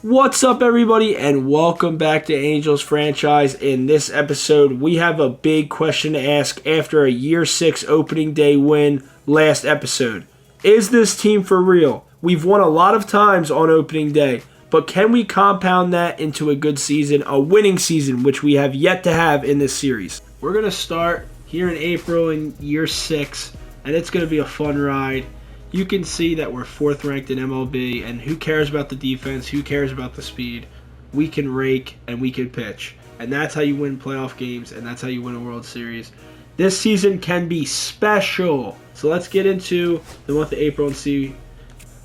What's up, everybody, and welcome back to Angels Franchise. In this episode, we have a big question to ask after a Year 6 opening day win last episode. Is this team for real? We've won a lot of times on opening day, but can we compound that into a good season, a winning season, which we have yet to have in this series? We're going to start here in April in Year 6, and it's going to be a fun ride. You can see that we're 4th ranked in MLB, and who cares about the defense? Who cares about the speed? We can rake and we can pitch, and that's how you win playoff games, and that's how you win a World Series. This season can be special. So let's get into the month of April and see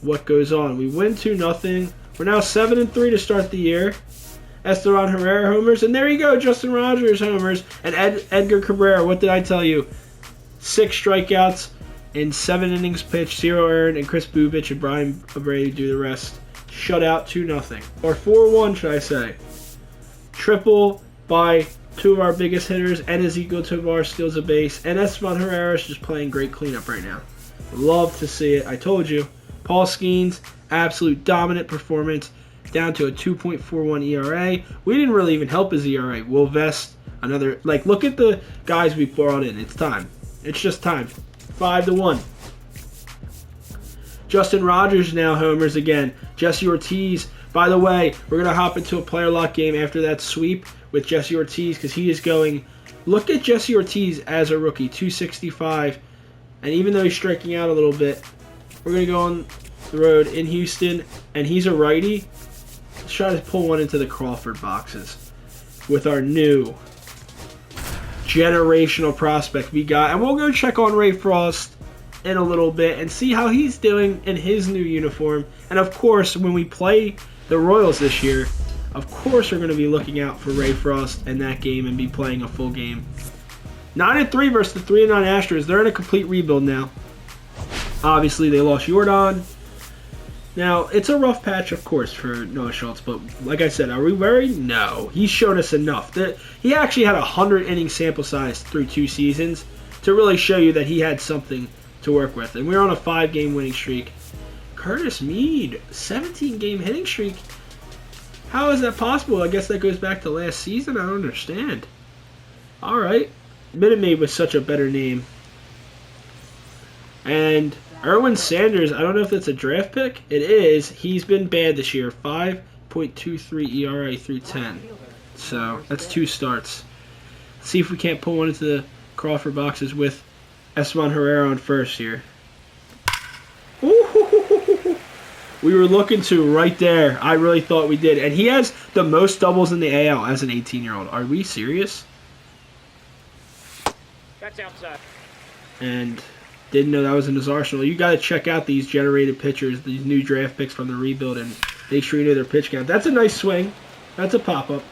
what goes on. We win 2-0. We're now 7-3 to start the year. Esteban Herrera homers, and there you go, Justin Rogers homers, and Edgar Cabrera. What did I tell you? 6 strikeouts. In 7 innings pitched, 0 earned, and Chris Bubich and Brian Abreu do the rest. Shutout 2-0. Or 4-1, should I say. Triple by 2 of our biggest hitters, and Ezequiel Tovar steals a base, and Esteban Herrera is just playing great cleanup right now. Love to see it. I told you. Paul Skeens, absolute dominant performance, down to a 2.41 ERA. We didn't really even help his ERA. Will Vest, another, look at the guys we brought in. It's time. It's just time. 5-1. Justin Rogers now homers again. Jesse Ortiz. By the way, we're going to hop into a player lock game after that sweep with Jesse Ortiz because he is going. Look at Jesse Ortiz as a rookie, 265. And even though he's striking out a little bit, we're going to go on the road in Houston, and he's a righty. Let's try to pull one into the Crawford boxes with our new generational prospect we got, and we'll go check on Ray Frost in a little bit and see how he's doing in his new uniform. And of course, when we play the Royals this year, of course we're going to be looking out for Ray Frost in that game and be playing a full game. 9-3 versus the 3-9 Astros. They're in a complete rebuild now. Obviously, they lost Jordan. Now, it's a rough patch, of course, for Noah Schultz, but like I said, are we worried? No. He's shown us enough. He actually had a 100-inning sample size through 2 seasons to really show you that he had something to work with. And we're on a 5-game winning streak. Curtis Mead, 17-game hitting streak. How is that possible? I guess that goes back to last season? I don't understand. All right. Minute Maid was such a better name. And Erwin Sanders, I don't know if that's a draft pick. It is. He's been bad this year. 5.23 ERA through 10. So that's 2 starts. Let's see if we can't pull one into the Crawford boxes with Esteban Herrera on first here. Ooh, we were looking to right there. I really thought we did. And he has the most doubles in the AL as an 18-year-old. Are we serious? That's outside. And didn't know that was in his arsenal. You got to check out these generated pitchers, these new draft picks from the rebuild, and make sure you know their pitch count. That's a nice swing. That's a pop-up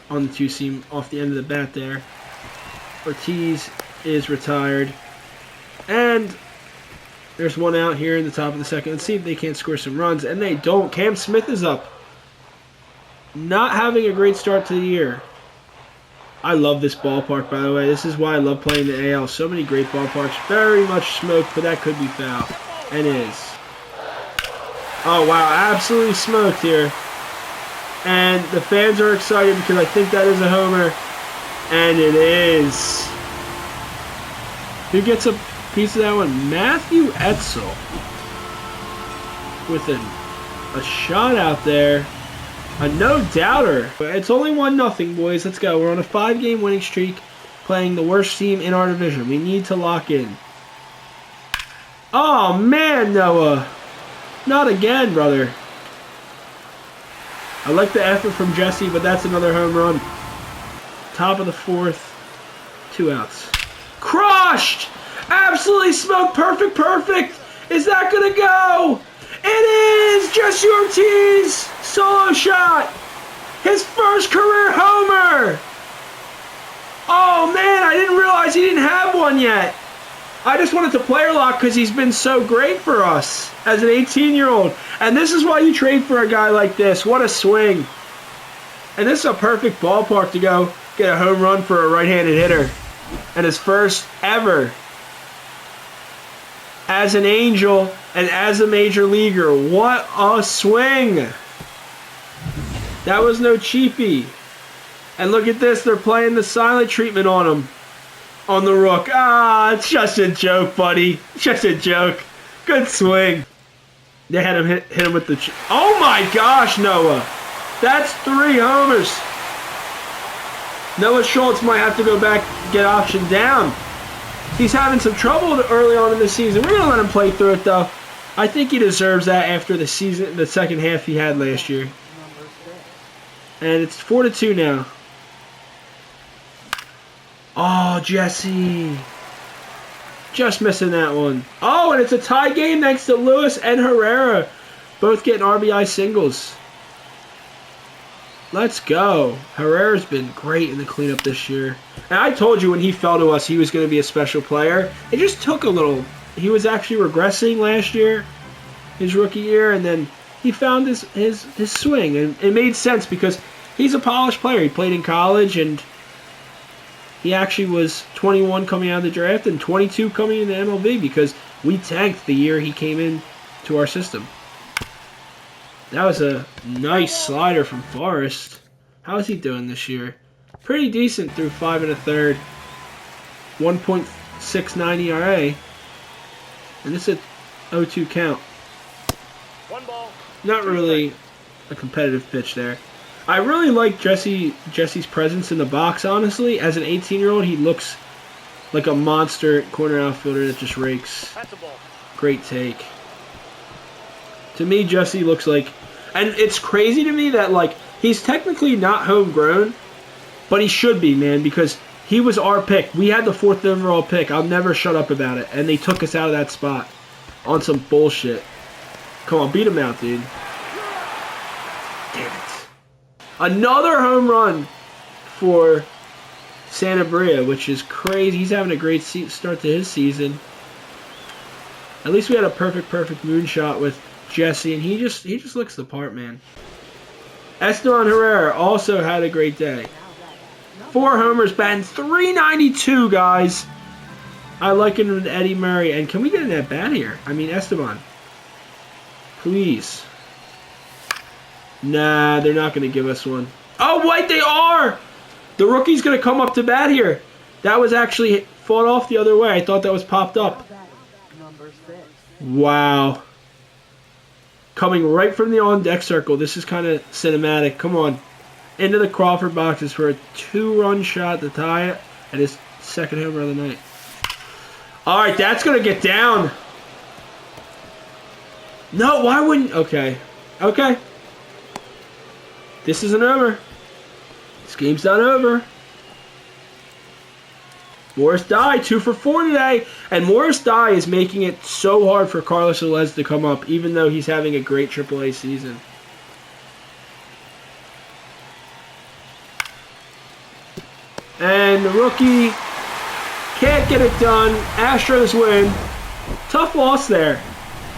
on the 2-seam off the end of the bat there. Ortiz is retired. And there's one out here in the top of the second. Let's see if they can't score some runs. And they don't. Cam Smith is up. Not having a great start to the year. I love this ballpark, by the way. This is why I love playing the AL. So many great ballparks. Very much smoked, but that could be foul. And is. Oh, wow. Absolutely smoked here. And the fans are excited because I think that is a homer. And it is. Who gets a piece of that one? Matthew Etzel. With a shot out there. A no-doubter. It's only 1-0, boys. Let's go. We're on a 5-game winning streak, playing the worst team in our division. We need to lock in. Oh, man, Noah. Not again, brother. I like the effort from Jesse, but that's another home run. Top of the 4th. 2 outs. Crushed! Absolutely smoked. Perfect. Is that going to go? It is! Jesse Ortiz! Solo shot! His first career homer! Oh man, I didn't realize he didn't have one yet. I just wanted to player lock because he's been so great for us as an 18-year-old. And this is why you trade for a guy like this. What a swing. And this is a perfect ballpark to go get a home run for a right-handed hitter. And his first ever as an Angel and as a major leaguer. What a swing! That was no cheapie. And look at this. They're playing the silent treatment on him. On the Rook. Ah, it's just a joke, buddy. Just a joke. Good swing. They had him hit him with the... Oh, my gosh, Noah. That's 3 homers. Noah Schultz might have to go back and get optioned down. He's having some trouble early on in the season. We're going to let him play through it, though. I think he deserves that after the season, the second half he had last year. And it's 4-2 now. Oh, Jesse. Just missing that one. Oh, and it's a tie game thanks to Lewis and Herrera. Both getting RBI singles. Let's go. Herrera's been great in the cleanup this year. And I told you when he fell to us he was going to be a special player. It just took a little. He was actually regressing last year, his rookie year, and then he found his swing. And it made sense because he's a polished player. He played in college, and he actually was 21 coming out of the draft and 22 coming into MLB because we tanked the year he came in to our system. That was a nice slider from Forrest. How is he doing this year? Pretty decent through 5 1/3. 1.69 ERA. And this is a 0-2 count. One ball. Not really a competitive pitch there. I really like Jesse's presence in the box, honestly. As an 18-year-old, he looks like a monster corner outfielder that just rakes. Great take. To me, Jesse looks like... And it's crazy to me that, like, he's technically not homegrown, but he should be, man, because he was our pick. We had the 4th overall pick. I'll never shut up about it. And they took us out of that spot on some bullshit. Come on, beat him out, dude. Damn it. Another home run for Santabria, which is crazy. He's having a great start to his season. At least we had a perfect moonshot with Jesse, and he just looks the part, man. Esteban Herrera also had a great day. 4 homers, batting .392, guys. I liken him to Eddie Murray. And can we get an at-bat here? I mean, Esteban. Please. Nah, they're not going to give us one. Oh, wait, they are! The rookie's going to come up to bat here. That was actually fought off the other way. I thought that was popped up. Wow. Coming right from the on-deck circle. This is kind of cinematic. Come on. Into the Crawford boxes for a 2-run shot to tie it. And his second homer of the night. All right, that's going to get down. No, why wouldn't... Okay. Okay. This isn't over. This game's not over. Morris Dye, 2 for 4 today. And Morris Dye is making it so hard for Carlos Velez to come up, even though he's having a great AAA season. And the rookie can't get it done. Astros win. Tough loss there.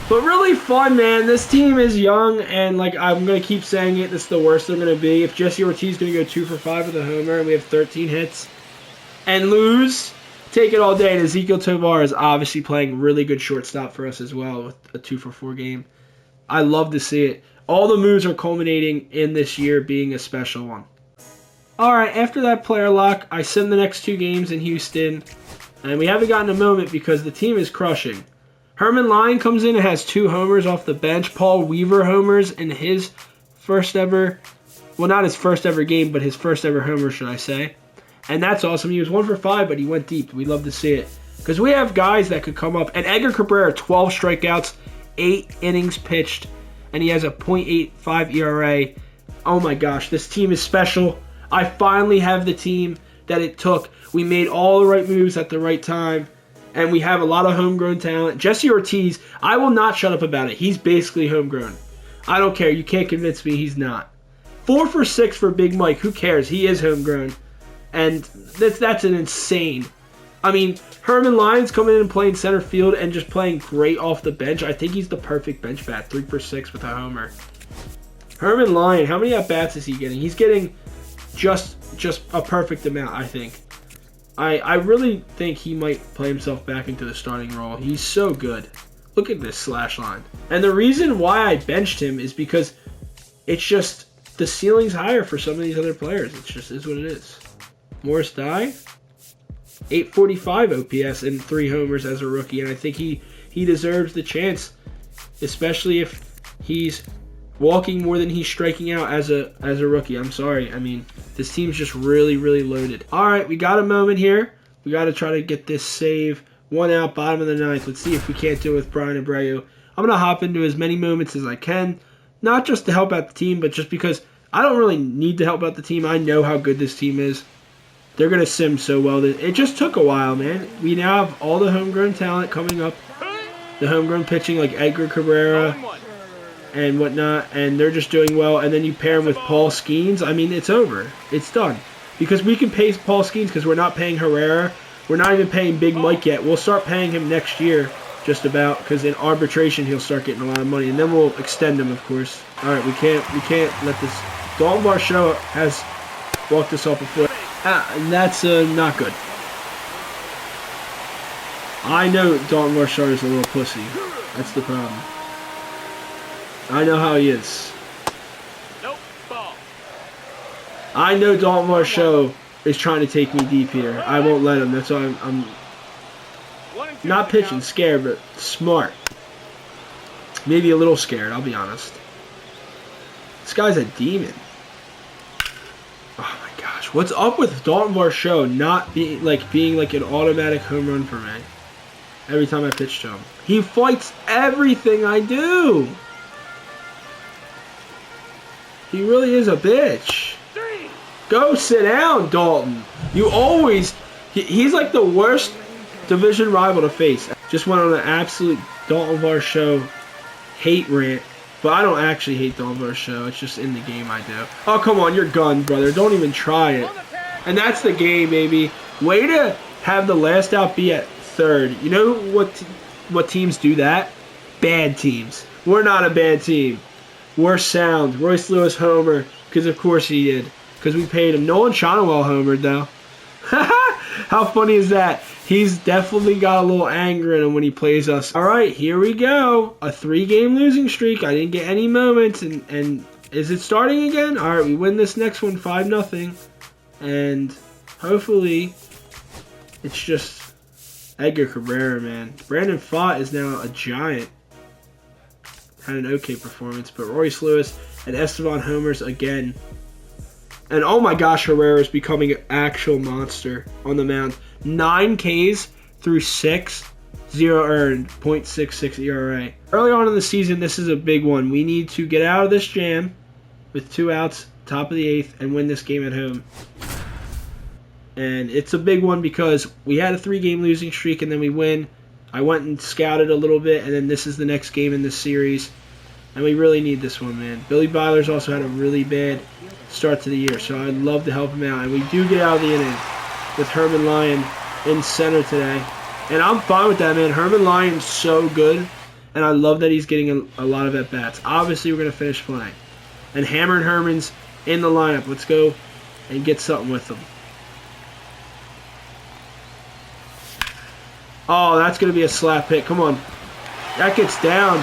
But really fun, man. This team is young, and like I'm going to keep saying it, this is the worst they're going to be. If Jesse Ortiz is going to go 2 for 5 with a homer and we have 13 hits and lose, take it all day. And Ezequiel Tovar is obviously playing really good shortstop for us as well with a 2 for 4 game. I love to see it. All the moves are culminating in this year being a special one. All right, after that player lock, I send the next 2 games in Houston, and we haven't gotten a moment because the team is crushing. Herman Lyon comes in and has 2 homers off the bench. Paul Weaver homers in his first ever, well, not his first ever game, but his first ever homer, should I say. And that's awesome. He was 1 for 5, but he went deep. We love to see it. Because we have guys that could come up. And Edgar Cabrera, 12 strikeouts, 8 innings pitched, and he has a .85 ERA. Oh my gosh, this team is special. I finally have the team that it took. We made all the right moves at the right time. And we have a lot of homegrown talent. Jesse Ortiz, I will not shut up about it. He's basically homegrown. I don't care. You can't convince me he's not. 4 for 6 for Big Mike. Who cares? He is homegrown. And that's an insane. I mean, Herman Lyons coming in and playing center field and just playing great off the bench. I think he's the perfect bench bat. 3 for 6 with a homer. Herman Lyon, how many at-bats is he getting? He's getting just a perfect amount, I think. I really think he might play himself back into the starting role. He's so good. Look at this slash line. And the reason why I benched him is because it's just the ceiling's higher for some of these other players. It just is what it is. Morris Dye, 845 OPS and 3 homers as a rookie, and I think he deserves the chance, especially if he's walking more than he's striking out as a rookie. I'm sorry. I mean, this team's just really, really loaded. All right, we got a moment here. We got to try to get this save. 1 out, bottom of the 9th. Let's see if we can't do it with Brian Abreu. I'm going to hop into as many moments as I can, not just to help out the team, but just because I don't really need to help out the team. I know how good this team is. They're going to sim so well. It just took a while, man. We now have all the homegrown talent coming up. The homegrown pitching like Edgar Cabrera and whatnot, and they're just doing well. And then you pair them with Paul Skeens. I mean, it's over. It's done. Because we can pay Paul Skeens because we're not paying Herrera. We're not even paying Big Mike yet. We'll start paying him next year, just about, because in arbitration he'll start getting a lot of money, and then we'll extend him, of course. All right, we can't let this. Dalton Varsho has walked us off a foot. And that's not good. I know Dalton Varsho is a little pussy. That's the problem. I know how he is. Nope, ball. I know Dalton Varsho is trying to take me deep here. I won't let him. That's why I'm not pitching scared, but smart. Maybe a little scared, I'll be honest. This guy's a demon. Oh my gosh. What's up with Dalton Varsho not being like an automatic home run for me every time I pitch to him? He fights everything I do. He really is a bitch. Go sit down, Dalton. You always... He's like the worst division rival to face. Just went on an absolute Dalton Varsho hate rant. But I don't actually hate Dalton Varsho. It's just in the game I do. Oh, come on. You're gunned, brother. Don't even try it. And that's the game, baby. Way to have the last out be at third. You know what teams do that? Bad teams. We're not a bad team. We're sound. Royce Lewis homer. Because of course he did. Because we paid him. Nolan Shonwell homered, though. How funny is that? He's definitely got a little anger in him when he plays us. All right, here we go. A 3-game losing streak. I didn't get any moments. And is it starting again? All right, we win this next one 5-0. And hopefully it's just Edgar Cabrera, man. Brandon Pfaadt is now a giant. Had an okay performance. But Royce Lewis and Esteban homers again. And oh my gosh, Herrera is becoming an actual monster on the mound. 9 Ks through 6, 0 earned, .66 ERA. Early on in the season, this is a big one. We need to get out of this jam with 2 outs, top of the 8th, and win this game at home. And it's a big one because we had a 3-game losing streak and then we win. I went and scouted a little bit, and then this is the next game in this series. And we really need this one, man. Billy Byler's also had a really bad start to the year, so I'd love to help him out. And we do get out of the inning with Herman Lyon in center today. And I'm fine with that, man. Herman Lyon's so good, and I love that he's getting a lot of at-bats. Obviously, we're going to finish playing. And Hammer and Herman's in the lineup. Let's go and get something with them. Oh, that's going to be a slap hit. Come on. That gets down.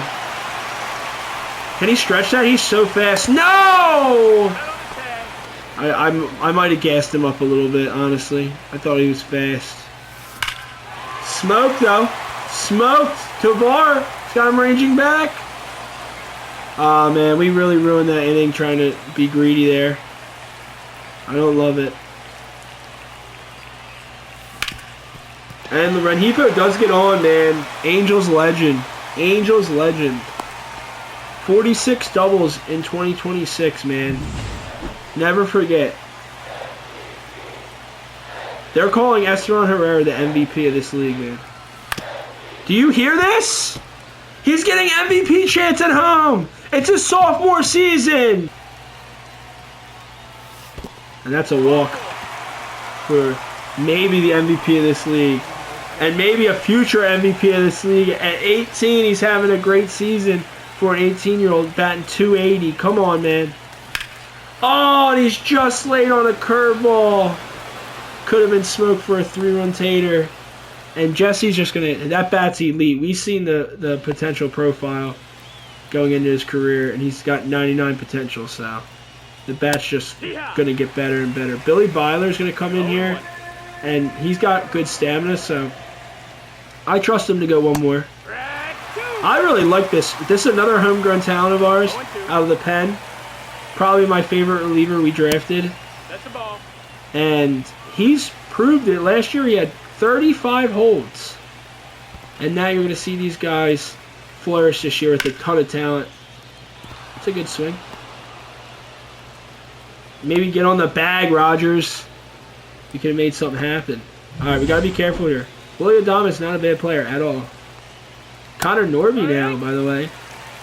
Can he stretch that? He's so fast. No! I might have gassed him up a little bit, honestly. I thought he was fast. Smoked, though. Smoked. Tovar. He's got him ranging back. Aw, man. We really ruined that inning trying to be greedy there. I don't love it. And Rengifo does get on, man. Angels legend. Angels legend. 46 doubles in 2026, man. Never forget. They're calling Esteban Herrera the MVP of this league, man. Do you hear this? He's getting MVP chance at home. It's his sophomore season. And that's a walk for maybe the MVP of this league. And maybe a future MVP of this league. At 18, he's having a great season for an 18-year-old batting .280. Come on, man. Oh, and he's just laid on a curveball. Could have been smoked for a 3-run tater. And Jesse's just going to... That bat's elite. We've seen the potential profile going into his career, and he's got 99 potential, so... the bat's just going to get better and better. Billy Byler's going to come in here, and he's got good stamina, so I trust him to go one more. I really like this. This is another homegrown talent of ours out of the pen. Probably my favorite reliever we drafted. That's a ball. And he's proved it. Last year he had 35 holds. And now you're going to see these guys flourish this year with a ton of talent. It's a good swing. Maybe get on the bag, Rogers. You could have made something happen. Alright, we got to be careful here. Willie Adames not a bad player at all. Connor Norby now, by the way,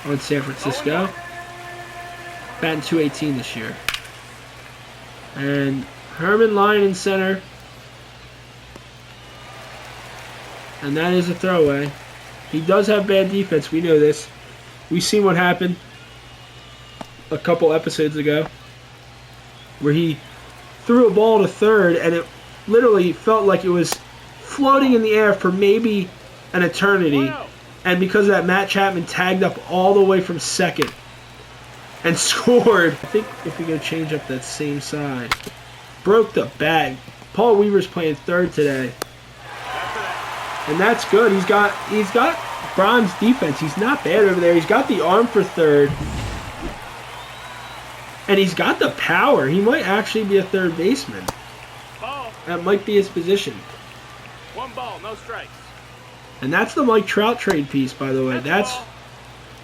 on San Francisco. Batting .218 this year. And Herman Lyon in center. And that is a throwaway. He does have bad defense. We know this. We've seen what happened a couple episodes ago where he threw a ball to third and it literally felt like it was floating in the air for maybe an eternity. And because of that, Matt Chapman tagged up all the way from second and scored. I think if we go change up that same side. Broke the bag. Paul Weaver's playing third today. And that's good. He's got bronze defense. He's not bad over there. He's got the arm for third. And he's got the power. He might actually be a third baseman. Ball. That might be his position. 1 ball, no strikes. And that's the Mike Trout trade piece, by the way. That's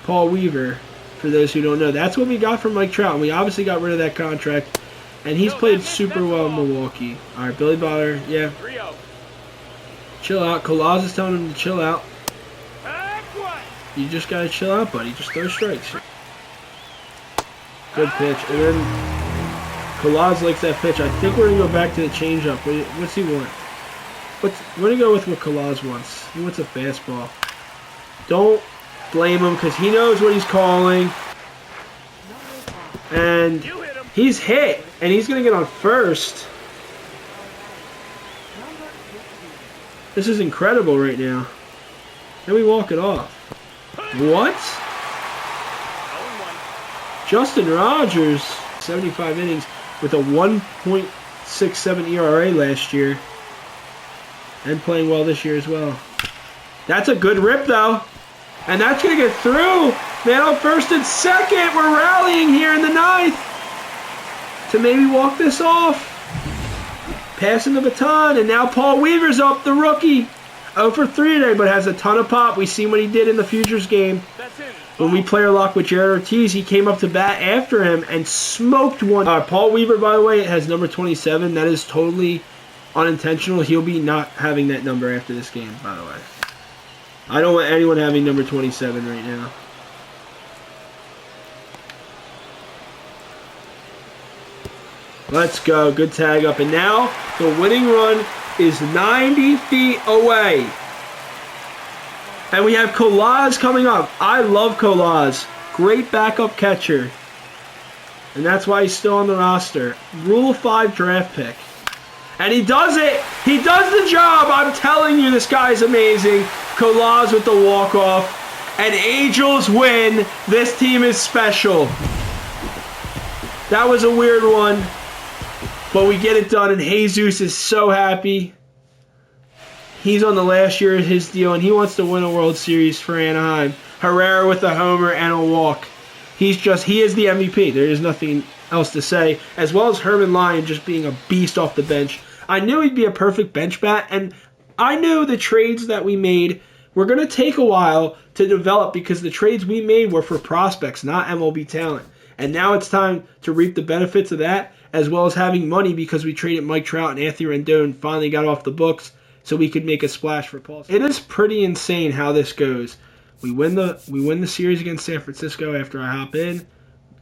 Paul Weaver, for those who don't know. That's what we got from Mike Trout. And we obviously got rid of that contract. And he's played super well in Milwaukee. All right, Billy Byler, yeah. 3-0. Chill out. Colaz is telling him to chill out. You just got to chill out, buddy. Just throw strikes. Good pitch. And then Colaz likes that pitch. I think we're going to go back to the changeup. What's he want? We're going to go with what Colaz wants. He wants a fastball. Don't blame him because he knows what he's calling. And he's hit. And he's going to get on first. This is incredible right now. Then we walk it off. What? Justin Rogers, 75 innings with a 1.67 ERA last year. And playing well this year as well. That's a good rip, though. And that's going to get through. Man on first and second. We're rallying here in the ninth to maybe walk this off. Passing the baton. And now Paul Weaver's up, the rookie. 0 for 3 today, but has a ton of pop. We seen what he did in the Futures game. When we player locked with Jared Ortiz, he came up to bat after him and smoked one. Paul Weaver, by the way, has number 27. That is totally unintentional. He'll be not having that number after this game, by the way. I don't want anyone having number 27 right now. Let's go. Good tag up. And now the winning run is 90 feet away. And we have Colaz coming up. I love Colaz. Great backup catcher. And that's why he's still on the roster. Rule of 5 draft pick. And he does it. He does the job. I'm telling you, this guy's amazing. Colaz with the walk-off. And Angels win. This team is special. That was a weird one. But we get it done, and Jesus is so happy. He's on the last year of his deal, and he wants to win a World Series for Anaheim. Herrera with a homer and a walk. He is the MVP. There is nothing else to say. As well as Herman Lyon just being a beast off the bench. I knew he'd be a perfect bench bat, and I knew the trades that we made were going to take a while to develop because the trades we made were for prospects, not MLB talent. And now it's time to reap the benefits of that, as well as having money because we traded Mike Trout and Anthony Rendon finally got off the books so we could make a splash for Paul. It is pretty insane how this goes. We win the series against San Francisco after I hop in.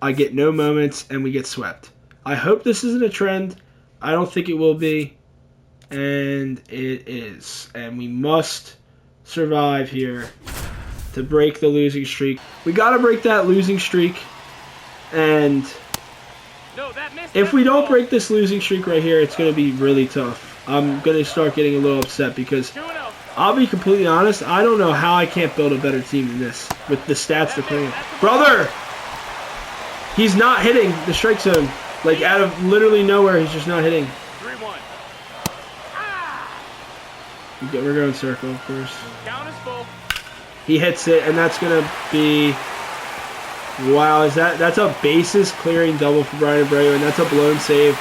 I get no moments, and we get swept. I hope this isn't a trend. I don't think it will be. And it is. And we must survive here to break the losing streak. We got to break that losing streak. And if we don't break this losing streak right here, it's going to be really tough. I'm going to start getting a little upset because I'll be completely honest, I don't know how I can't build a better team than this with the stats they're playing. Brother! He's not hitting the strike zone. Like out of literally nowhere, he's just not hitting. 3-1. We're going circle, of course. Count is full. He hits it, and that's gonna be. Wow, that's a bases clearing double for Brian Abreu, and that's a blown save.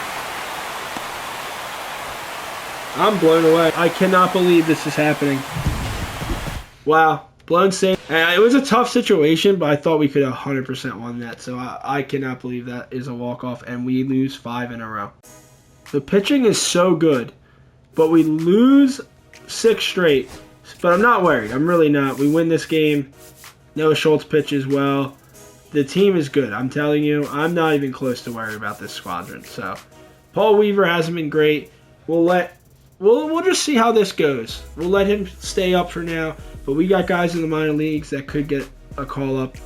I'm blown away. I cannot believe this is happening. Wow, blown save. And it was a tough situation, but I thought we could have 100% won that. So I cannot believe that is a walk-off, and we lose 5 in a row. The pitching is so good, but we lose 6 straight. But I'm not worried. I'm really not. We win this game. Noah Schultz pitches well. The team is good. I'm telling you, I'm not even close to worried about this squadron. So, Paul Weaver hasn't been great. We'll just see how this goes. We'll let him stay up for now. But we got guys in the minor leagues that could get a call up.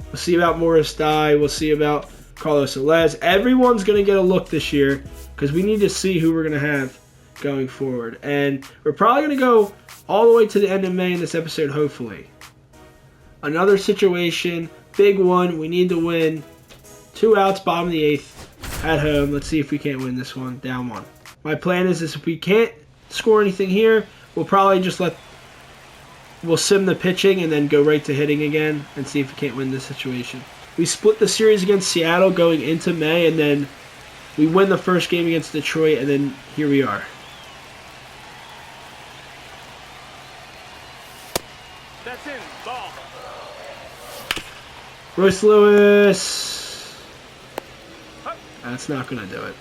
We'll see about Morris Dye. We'll see about Carlos Alez. Everyone's going to get a look this year because we need to see who we're going to have going forward. And we're probably going to go all the way to the end of May in this episode, hopefully. Another situation, big one. We need to win. 2 outs, bottom of the 8th at home. Let's see if we can't win this one. Down 1. My plan is if we can't score anything here, we'll probably just we'll sim the pitching and then go right to hitting again and see if we can't win this situation. We split the series against Seattle going into May, and then we win the first game against Detroit, and then here we are. That's in. Ball. Royce Lewis. That's not going to do it.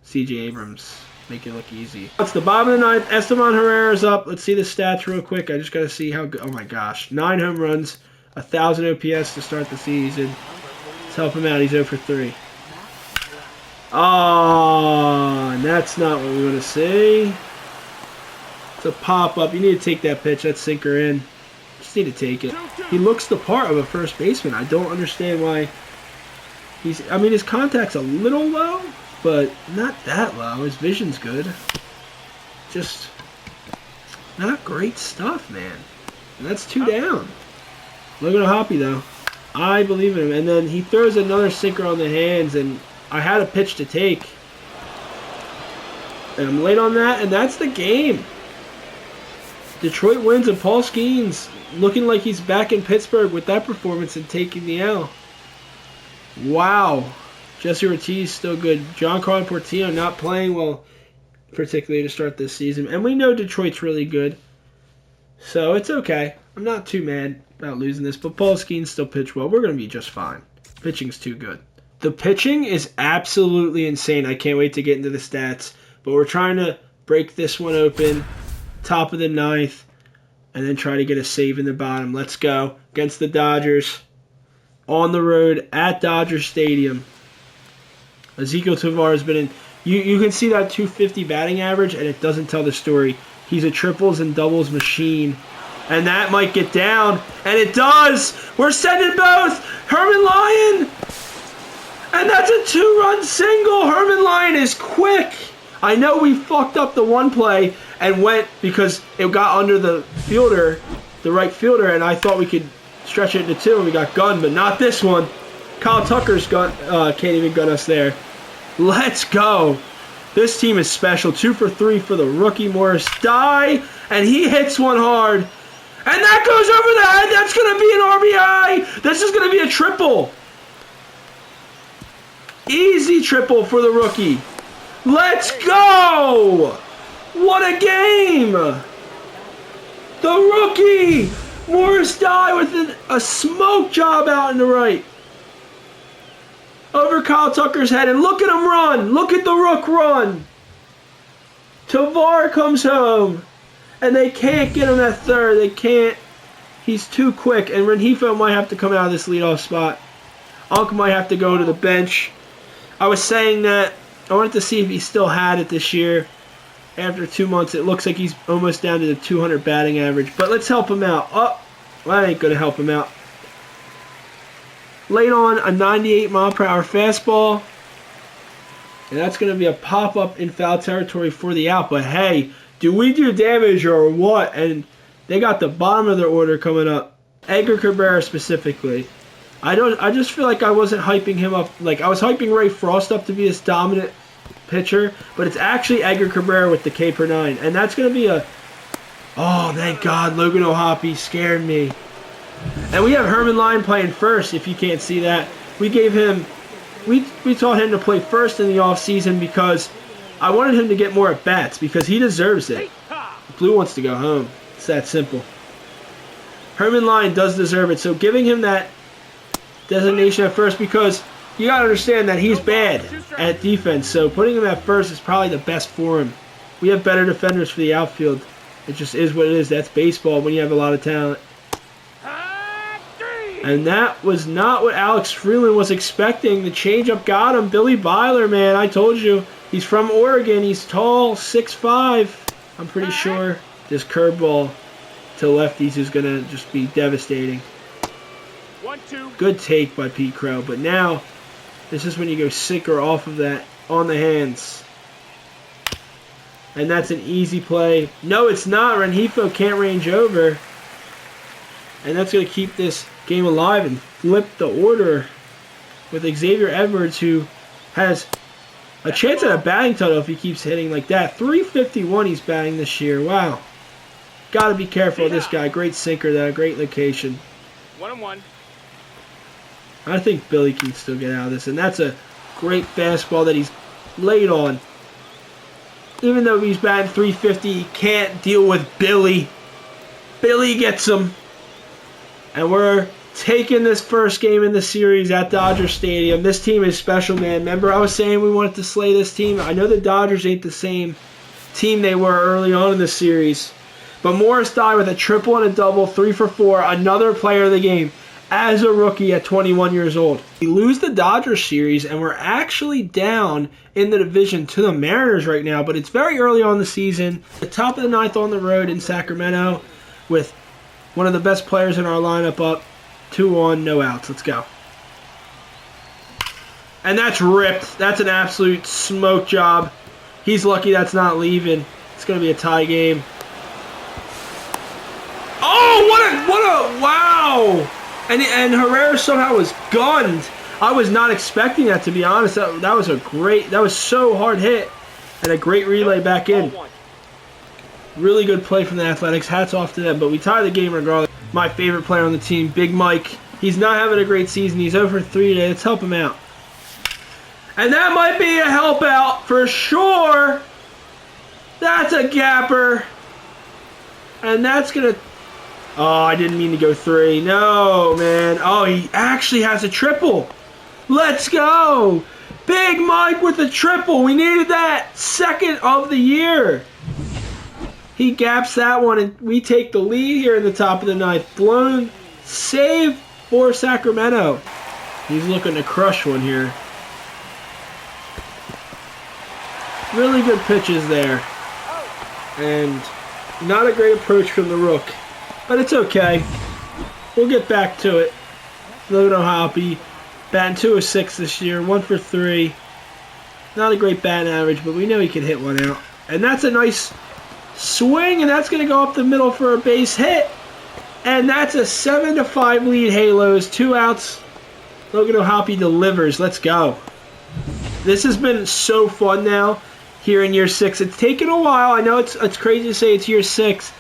C.J. Abrams. Make it look easy. It's the bottom of the 9th. Esteban Herrera's up. Let's see the stats real quick. I just got to see how good. Oh, my gosh. 9 home runs. 1,000 OPS to start the season. Let's help him out. He's 0 for 3. Oh, and that's not what we want to see. It's a pop-up. You need to take that pitch. That sinker in. Just need to take it. He looks the part of a first baseman. I don't understand why his contact's a little low, but not that low. His vision's good. Just not great stuff, man. And that's 2 down. Look at Hoppy, though. I believe in him. And then he throws another sinker on the hands, and I had a pitch to take. And I'm late on that, and that's the game. Detroit wins, and Paul Skeens looking like he's back in Pittsburgh with that performance and taking the L. Wow. Jesse Ortiz still good. Giancarlo Portillo not playing well, particularly to start this season. And we know Detroit's really good. So it's okay. I'm not too mad about losing this, but Paul Skeens still pitched well. We're going to be just fine. Pitching's too good. The pitching is absolutely insane. I can't wait to get into the stats. But we're trying to break this one open. Top of the 9th. And then try to get a save in the bottom. Let's go. Against the Dodgers. On the road at Dodger Stadium. Ezequiel Tovar has been in. You can see that 250 batting average, and it doesn't tell the story. He's a triples and doubles machine. And that might get down. And it does. We're sending both. Herman Lyon. And that's a 2-run single. Herman Lyon is quick. I know we fucked up the one play and went because it got under the fielder, the right fielder, and I thought we could stretch it into 2 and we got gunned, but not this one. Kyle Tucker's can't even gun us there. Let's go. This team is special. 2 for 3 for the rookie Morris Dye, and he hits one hard. And that goes over the head. That's going to be an RBI. This is going to be a triple. Easy triple for the rookie. Let's go. What a game. The rookie, Morris Dye with a smoke job out in the right. Over Kyle Tucker's head, and look at him run. Look at the Rook run. Tovar comes home, and they can't get him at third. They can't. He's too quick, and Rengifo might have to come out of this leadoff spot. Unk might have to go to the bench. I was saying that I wanted to see if he still had it this year. After 2 months, it looks like he's almost down to the 200 batting average. But let's help him out. Oh, well, that ain't going to help him out. Late on a 98-mile-per-hour fastball. And that's going to be a pop-up in foul territory for the out. But hey, do we do damage or what? And they got the bottom of their order coming up. Edgar Cabrera specifically. I just feel like I wasn't hyping him up. Like, I was hyping Ray Frost up to be this dominant pitcher, but it's actually Edgar Cabrera with the K per 9. And that's going to be a... Oh, thank God, Logan O'Hoppe scared me. And we have Herman Lyon playing first, if you can't see that. We gave him... We taught him to play first in the offseason because I wanted him to get more at-bats because he deserves it. Blue wants to go home. It's that simple. Herman Lyon does deserve it, so giving him that designation at first, because you got to understand that he's bad at defense, so putting him at first is probably the best for him. We have better defenders for the outfield. It just is what it is. That's baseball when you have a lot of talent. And that was not what Alex Freeland was expecting. The changeup got him. Billy Byler, man, I told you. He's from Oregon. He's tall, 6'5". I'm pretty sure this curveball to lefties is going to just be devastating. 1-2. Good take by Pete Crow, but now this is when you go sinker off of that on the hands. And that's an easy play. No, it's not. Rengifo can't range over. And that's going to keep this game alive and flip the order with Xavier Edwards, who has a chance at a batting title if he keeps hitting like that. 351 he's batting this year. Wow. Got to be careful of this guy. Great sinker there. Great location. 1-1. I think Billy can still get out of this. And that's a great fastball that he's laid on. Even though he's batting 350, he can't deal with Billy. Billy gets him. And we're taking this first game in the series at Dodger Stadium. This team is special, man. Remember I was saying we wanted to slay this team? I know the Dodgers ain't the same team they were early on in the series. But Morris died with a triple and a double, 3 for 4, another player of the game as a rookie at 21 years old. We lose the Dodgers series, and we're actually down in the division to the Mariners right now, but it's very early on in the season. The top of the ninth on the road in Sacramento with one of the best players in our lineup up. 2 on, no outs. Let's go. And that's ripped. That's an absolute smoke job. He's lucky that's not leaving. It's going to be a tie game. Oh, wow! And Herrera somehow was gunned. I was not expecting that, to be honest. That was so hard hit. And a great relay back in. Really good play from the Athletics. Hats off to them. But we tie the game regardless. My favorite player on the team, Big Mike. He's not having a great season. He's over 3 today. Let's help him out. And that might be a help out for sure. That's a gapper. And that's going to... Oh, I didn't mean to go 3. No, man. Oh, he actually has a triple. Let's go. Big Mike with a triple. We needed that. Second of the year. He gaps that one, and we take the lead here in the top of the ninth. Blown save for Sacramento. He's looking to crush one here. Really good pitches there. And not a great approach from the rook. But it's okay. We'll get back to it. Logan O'Hoppe, batting 206 this year, 1 for 3. Not a great batting average, but we know he can hit one out. And that's a nice swing, and that's going to go up the middle for a base hit. And that's a 7-5 lead, Halos. 2 outs. Logan O'Hoppe delivers. Let's go. This has been so fun now here in year 6. It's taken a while. I know it's crazy to say it's year 6.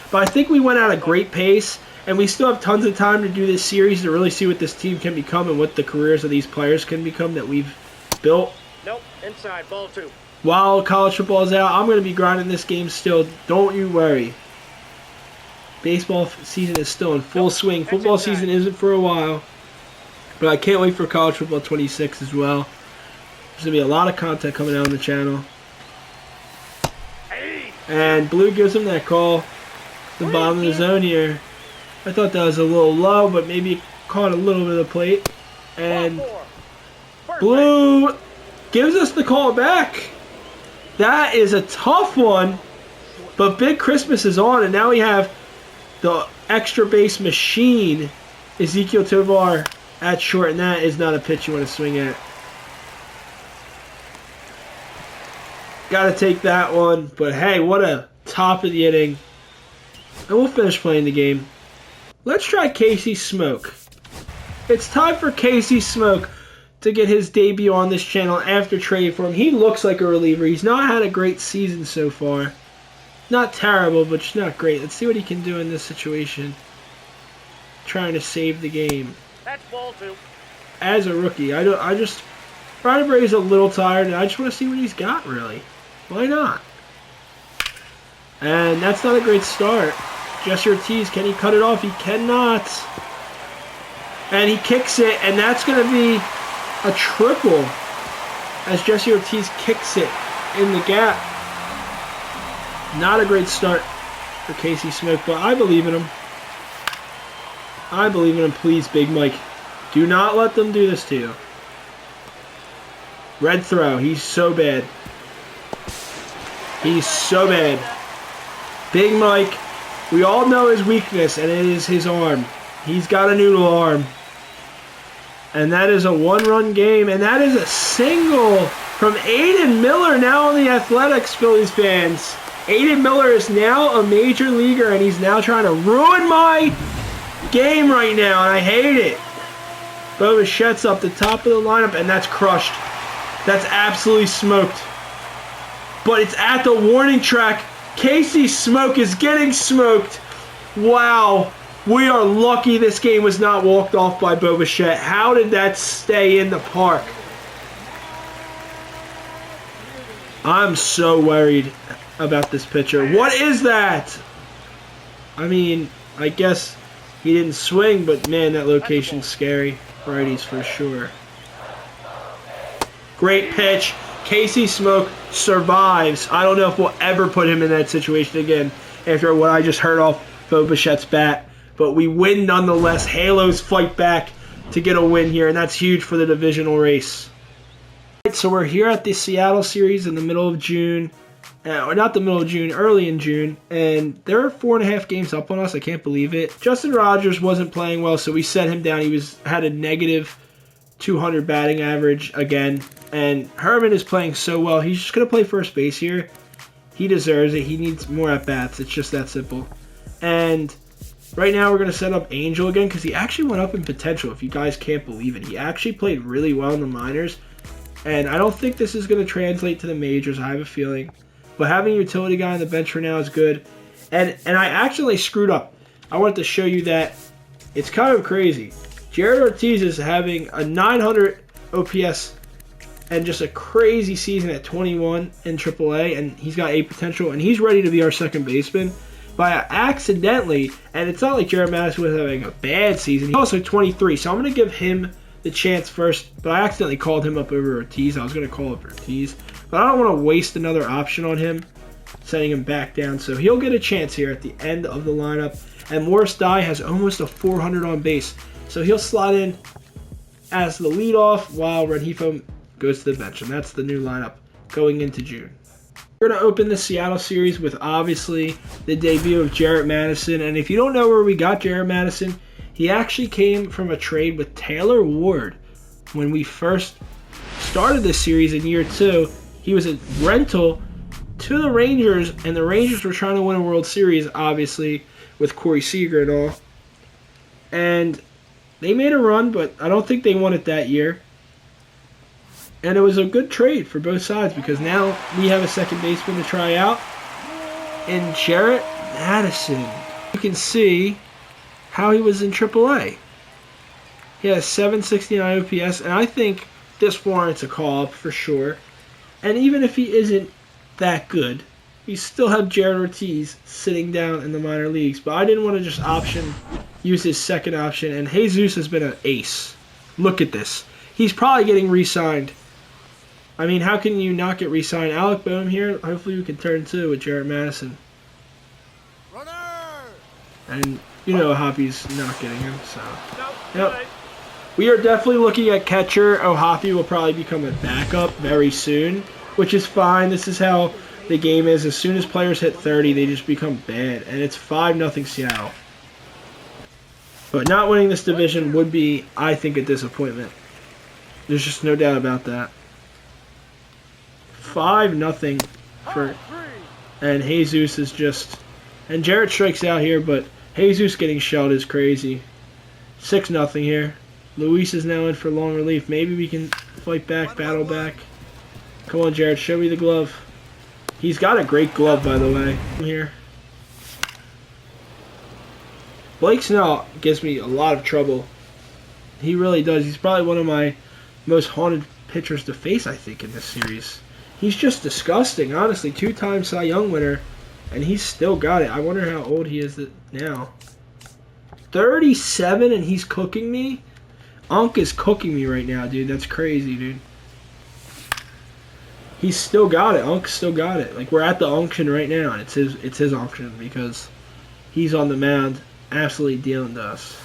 But I think we went at a great pace, and we still have tons of time to do this series to really see what this team can become and what the careers of these players can become that we've built. Nope, inside, ball 2. While college football is out, I'm going to be grinding this game still. Don't you worry. Baseball season is still in full swing. Football season isn't for a while. But I can't wait for college football 26 as well. There's going to be a lot of content coming out on the channel. And Blue gives him that call. The bottom of the zone here. I thought that was a little low, but maybe it caught a little bit of the plate. And Blue gives us the call back. That is a tough one. But Big Christmas is on, and now we have the extra base machine, Ezekiel Tovar, at short, and that is not a pitch you want to swing at. Got to take that one, but hey, what a top of the inning. And we'll finish playing the game. Let's try Casey Smoke. It's time for Casey Smoke to get his debut on this channel after trading for him. He looks like a reliever. He's not had a great season so far. Not terrible, but just not great. Let's see what he can do in this situation. Trying to save the game. That's ball 2. As a rookie, Brian Bray's a little tired, and I just want to see what he's got, really. Why not? And that's not a great start. Jesse Ortiz, can he cut it off? He cannot. And he kicks it, and that's going to be a triple as Jesse Ortiz kicks it in the gap. Not a great start for Casey Smoke, but I believe in him. I believe in him. Please, Big Mike, do not let them do this to you. Red throw. He's so bad. He's so bad. Big Mike, we all know his weakness, and it is his arm. He's got a noodle arm. And that is a one-run game, and that is a single from Aiden Miller, now on the Athletics, Phillies fans. Aiden Miller is now a major leaguer, and he's now trying to ruin my game right now, and I hate it. Bo Bichette's up the top of the lineup, and that's crushed. That's absolutely smoked. But it's at the warning track. Casey Smoke is getting smoked. Wow. We are lucky this game was not walked off by Bo Bichette. How did that stay in the park? I'm so worried about this pitcher. What is that? I mean, I guess he didn't swing, but man, that location's scary. Righties for sure. Great pitch. Casey Smoke survives. I don't know if we'll ever put him in that situation again after what I just heard off Bo Bichette's bat. But we win nonetheless. Halos fight back to get a win here, and that's huge for the divisional race. All right, so we're here at the Seattle series in the middle of June. Or not the middle of June, early in June. And they're 4.5 games up on us. I can't believe it. Justin Rogers wasn't playing well, so we set him down. He had a negative 200 batting average again. And Herman is playing so well. He's just going to play first base here. He deserves it. He needs more at-bats. It's just that simple. And right now we're going to set up Angel again because he actually went up in potential, if you guys can't believe it. He actually played really well in the minors. And I don't think this is going to translate to the majors. I have a feeling. But having a utility guy on the bench for now is good. And I actually screwed up. I wanted to show you that it's kind of crazy. Jared Ortiz is having a 900 OPS and just a crazy season at 21 in AAA, and he's got A potential, and he's ready to be our second baseman. But I accidentally, and it's not like Jared Madison was having a bad season, he's also 23, so I'm going to give him the chance first, but I accidentally called him up over Ortiz. I was going to call up Ortiz, but I don't want to waste another option on him, sending him back down, so he'll get a chance here at the end of the lineup. And Morris Dye has almost a 400 on base, so he'll slot in as the leadoff while Rengifo goes to the bench, and that's the new lineup going into June. We're going to open the Seattle series with obviously the debut of Jarrett Madison, and if you don't know where we got Jarrett Madison, he actually came from a trade with Taylor Ward. When we first started this series in year 2, he was a rental to the Rangers, and the Rangers were trying to win a World Series, obviously, with Corey Seager and all. And they made a run, but I don't think they won it that year. And it was a good trade for both sides because now we have a second baseman to try out in Jarrett Madison. You can see how he was in AAA. He has 769 OPS, and I think this warrants a call-up for sure. And even if he isn't that good, we still have Jared Ortiz sitting down in the minor leagues. But I didn't want to just use his second option, and Jesus has been an ace. Look at this. He's probably getting re-signed. I mean, how can you not get re-signed? Alec Boehm here, hopefully we can turn 2 with Jarrett Madison. Runner! And you know Hoppy's not getting him, so. Yep. We are definitely looking at catcher. Hoppy will probably become a backup very soon, which is fine. This is how the game is. As soon as players hit 30, they just become bad. And it's 5-0 Seattle. But not winning this division would be, I think, a disappointment. There's just no doubt about that. 5-0 for, and Jesus is just, and Jarrett strikes out here, but Jesus getting shelled is crazy. 6-0 here. Luis is now in for long relief. Maybe we can fight back, battle back. Come on, Jared. Show me the glove. He's got a great glove, by the way. I'm here. Blake Snell gives me a lot of trouble. He really does. He's probably one of my most haunted pitchers to face, I think, in this series. He's just disgusting, honestly. 2-time Cy Young winner, and he's still got it. I wonder how old he is now. 37, and he's cooking me? Unk is cooking me right now, dude. That's crazy, dude. He's still got it. Unk's still got it. Like, we're at the auction right now, and it's his auction because he's on the mound absolutely dealing to us.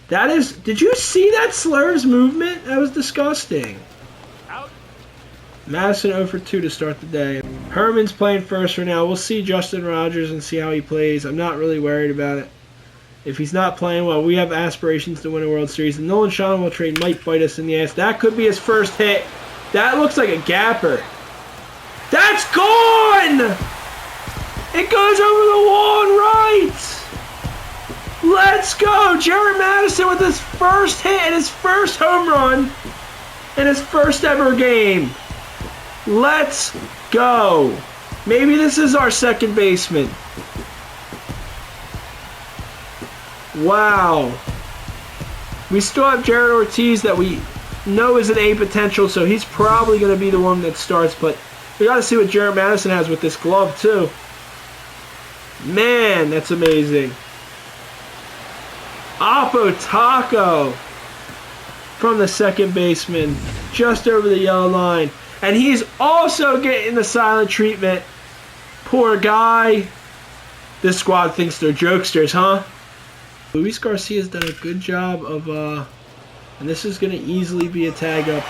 That is... Did you see that Slur's movement? That was disgusting. Out. Madison 0 for 2 to start the day. Herman's playing first for now. We'll see Justin Rogers and see how he plays. I'm not really worried about it. If he's not playing well, we have aspirations to win a World Series. The Nolan Schonewall trade might bite us in the ass. That could be his first hit. That looks like a gapper. That's gone! It goes over the wall and right! Let's go! Jared Madison with his first hit and his first home run in his first ever game. Let's go! Maybe this is our second baseman. Wow. We still have Jared Ortiz that we know is an A potential, so he's probably going to be the one that starts, but we got to see what Jared Madison has with this glove, too. Man, that's amazing. Oppo Taco from the second baseman, just over the yellow line. And he's also getting the silent treatment. Poor guy. This squad thinks they're jokesters, huh? Luis Garcia's done a good job of, and this is going to easily be a tag up.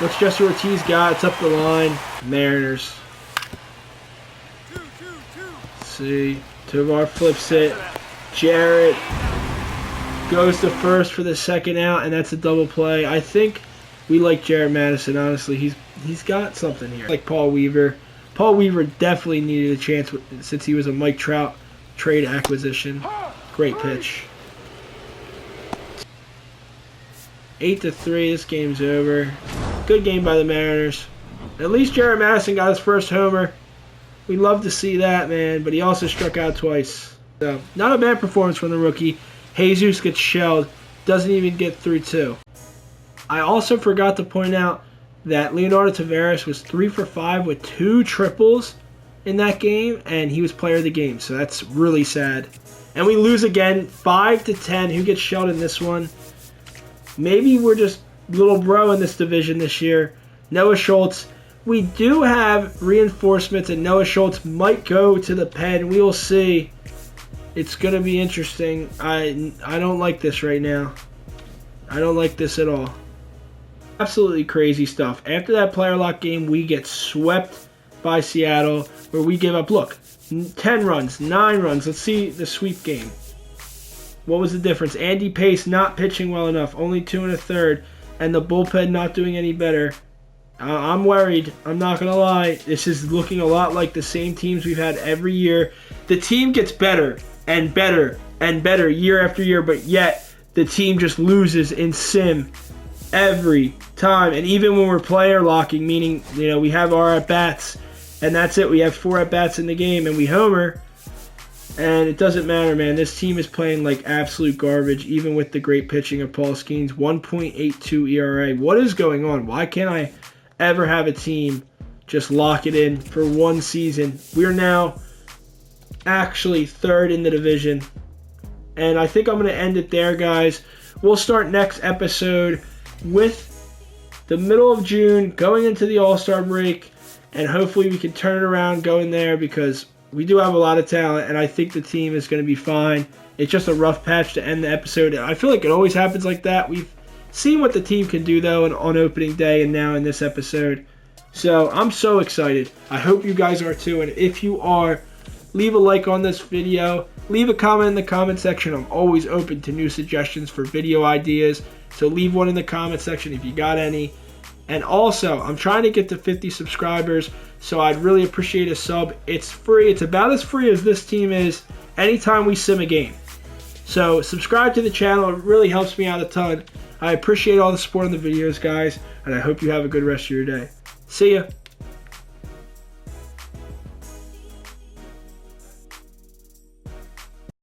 What's Jesse Ortiz got? It's up the line. Mariners. Let's see. Tovar flips it. Jarrett goes to first for the second out, and that's a double play. I think we like Jared Madison, honestly. He's got something here. Like Paul Weaver. Paul Weaver definitely needed a chance since he was a Mike Trout trade acquisition. Great pitch. 8-3, this game's over. Good game by the Mariners. At least Jared Madison got his first homer. We love to see that, man, but he also struck out twice. So, not a bad performance from the rookie. Jesus gets shelled. Doesn't even get through 2. I also forgot to point out that Leonardo Taveras was 3 for 5 with 2 triples in that game, and he was player of the game, so that's really sad. And we lose again, 5-10. Who gets shelled in this one? Maybe we're just little bro in this division this year. Noah Schultz. We do have reinforcements, and Noah Schultz might go to the pen. We will see. It's going to be interesting. I don't like this right now. I don't like this at all. Absolutely crazy stuff. After that player lock game, we get swept by Seattle, where we give up, look, 10 runs, 9 runs. Let's see the sweep game. What was the difference? Andy Pace not pitching well enough, only 2 1/3, and the bullpen not doing any better. I'm worried. I'm not going to lie. This is looking a lot like the same teams we've had every year. The team gets better and better and better year after year, but yet the team just loses in sim every time. And even when we're player locking, meaning, we have our at-bats, and that's it. We have 4 at-bats in the game, and we homer. And it doesn't matter, man. This team is playing like absolute garbage, even with the great pitching of Paul Skeens. 1.82 ERA. What is going on? Why can't I ever have a team just lock it in for one season? We're now actually 3rd in the division. And I think I'm going to end it there, guys. We'll start next episode with the middle of June, going into the All-Star break. And hopefully we can turn it around going there, because we do have a lot of talent, and I think the team is going to be fine. It's just a rough patch to end the episode. I feel like it always happens like that. We've seen what the team can do, though, on opening day and now in this episode. So I'm so excited. I hope you guys are too. And if you are, leave a like on this video. Leave a comment in the comment section. I'm always open to new suggestions for video ideas. So leave one in the comment section if you got any. And also, I'm trying to get to 50 subscribers, so I'd really appreciate a sub. It's free. It's about as free as this team is anytime we sim a game. So subscribe to the channel. It really helps me out a ton. I appreciate all the support on the videos, guys, and I hope you have a good rest of your day. See ya.